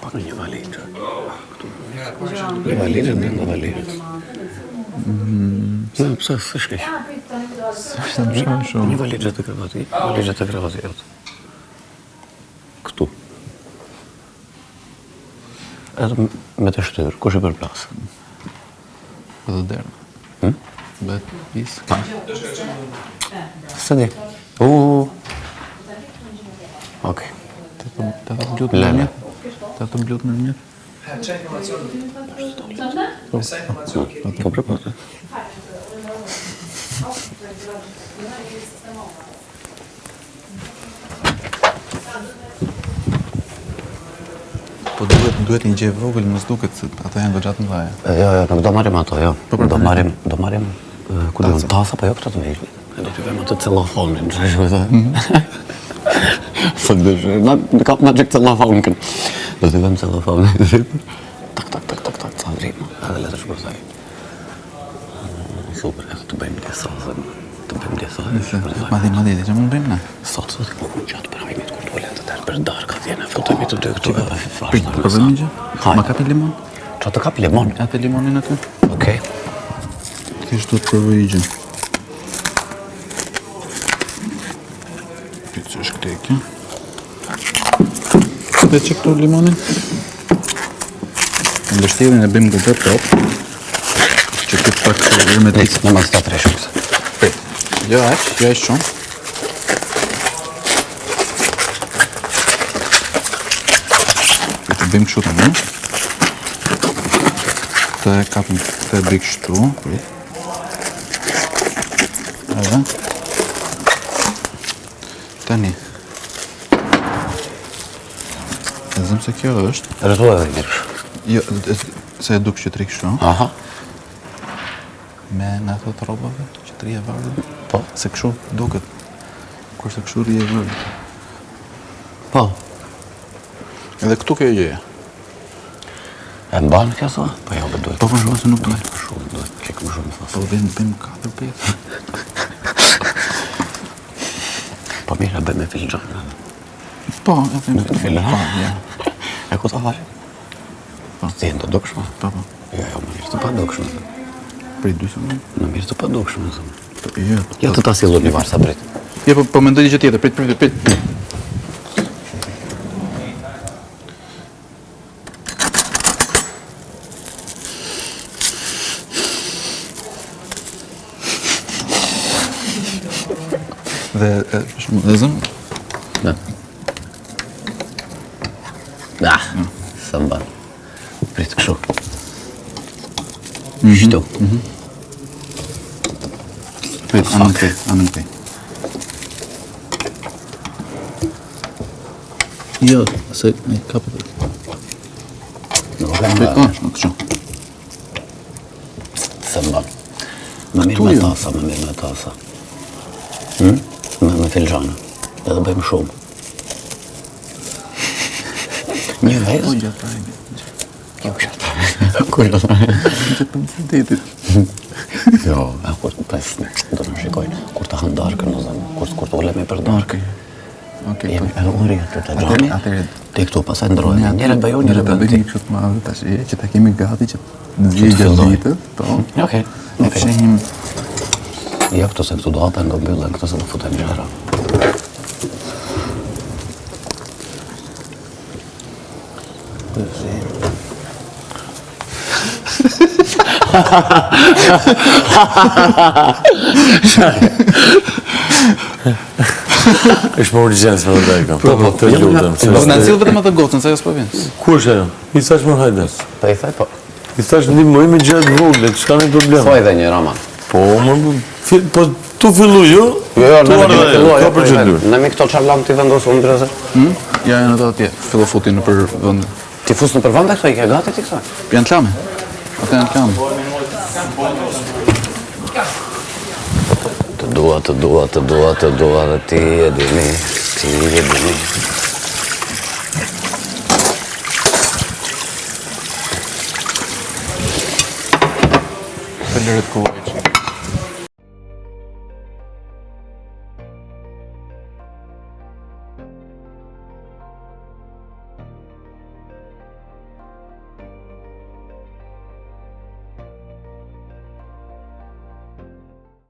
Pa në një valigjë. Një valigjë në një valigjë. Pëse së shkej? Një valigjë të krevati, valigjë të krevati jotë. Këtu. Edhe me të shtyrë, kush i përplasë? Dhe derë. Bet pisë. Së di. Okej. Të të blut në një? Të të blut në një? Po përpate. Po duhet një gjë vogël, mos duket se ata janë goxhat mëdha. Jo, nuk do marrim ato, jo. Do marrim ku do të tasa, po jo këto të vejshme. Ne të vëmë atë cellafonin, çfarë është? Sot dhe na kap na çik cellafonin. Do të vëmë cellafonin. Tak, ca rrim. Edhe le të shpërthej. Super, të bëjmë disa, të bëjmë disa. Madje, që mund bëjmë na? Sot gjatë përhajmit kur tualet të për darka vjen, futemi të dy këtu. Po bëjmë gjë? Ma kapi limon? Qa të kapi limon? Atë limonin aty? Okej. Kështë do të provoj gjë. Këtë që është këteke. Dhe që këtu limonin? Në bështirin e bëjmë këtë top. Që këtë pak hermetik. Në mas të atresh këse. Jo aq shumë. Këtë bëjmë kështu të në. Të kapim të bëjmë kështu. Edhe. Tani. E zëmë se kjo është. Rëtu edhe mirësh. Jo, se e duk që të rikë kështu. Aha. Me në ato të robave që të rije vërë. Po. Se kështu duket. Kurse kështu rije vërë. Po. Edhe këtu kjo gjëja. E mbanë kjo thua? Po jo, për duhet. Po për shumë se nuk duhet. Për shumë, duhet qekë më shumë thasë. Po bëjmë 4-5. Po mirë, e bëjmë e filgjanë. Po, e bëjmë Në filgjanë? Ja. E ku të falim? Po. Të jenë të dukshme? Po. Jo, më mirë të pa dukshme. Prej 2 sekundë. Në mirë të pa dukshme. Jo. Jo të ta sillu një varë sa prit. Jo, po mendoj një gjë tjetër. Prit. Dhe shumë dhe zëmë? Da. Së mbanë. Prit këshu. Shtu. Prit, anën këtej. Jo, se e kapë të. Nuk e Prit, mbanë. nuk kështu. Së mbanë. Më mirë me tasa, më mirë me tasa. Me filgjana. Edhe bëjmë shumë. Një vez? Po gjatë rajmi. Jo, gjatë. Kur do të rajmi? Që për në detit. Jo, kur të pesë, do në shikojnë. Kur të hanë darkën, në zemë. Kur të ulemi për darkën. Jemi e uri të të gjami. Ti këtu pasaj ndrojnë. Njëre bëju, njëre bëju ti. Bëjmë kështë të madhë tash, që ta kemi gati që të zgjej gjatë ditët. Okej. Nuk shihim. Jo, këto se këtu do hapen, do mbyllen, këto se do futem gjara. Është më urgjensë me dhe kam. Po, të lutëm. Do në cilë vetëm atë gocën, se jo s'po vjen. Ku është ajo? I thash më hajde. Po i thaj, po. I thash ndihmoj me gjatë vogël, çka me problem. Thoj dhe një Roman. Po, po tu fillu ju? Jo, ne ka procedurë. Ne me këto çarllam ti vendosur ndryshe. Ja, janë ato atje. Fillo futi në për vend. Ti fus në për vend këto i ke gati ti kësaj? Janë të lame. Ata janë të lame. Të dua dhe ti e dini. Falerit kuaj